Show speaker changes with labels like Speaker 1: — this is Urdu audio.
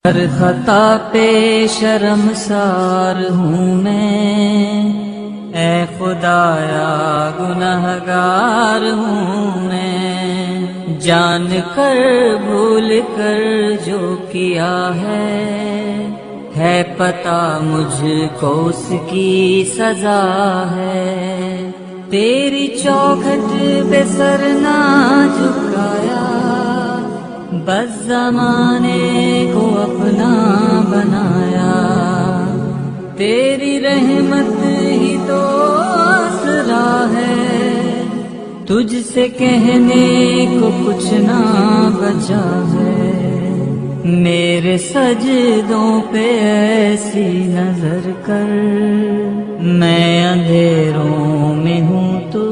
Speaker 1: ہر خطا پہ شرمسار ہوں میں، اے خدایا گنہگار ہوں میں، جان کر بھول کر جو کیا ہے پتہ مجھ کو اس کی سزا ہے، تیری چوکھٹ پہ سر نہ جھکایا، بس زمانے کو اپنا بنایا، تیری رحمت ہی تو آسرا ہے، تجھ سے کہنے کو کچھ نہ بچا ہے، میرے سجدوں پہ ایسی نظر کر، میں اندھیروں میں ہوں تو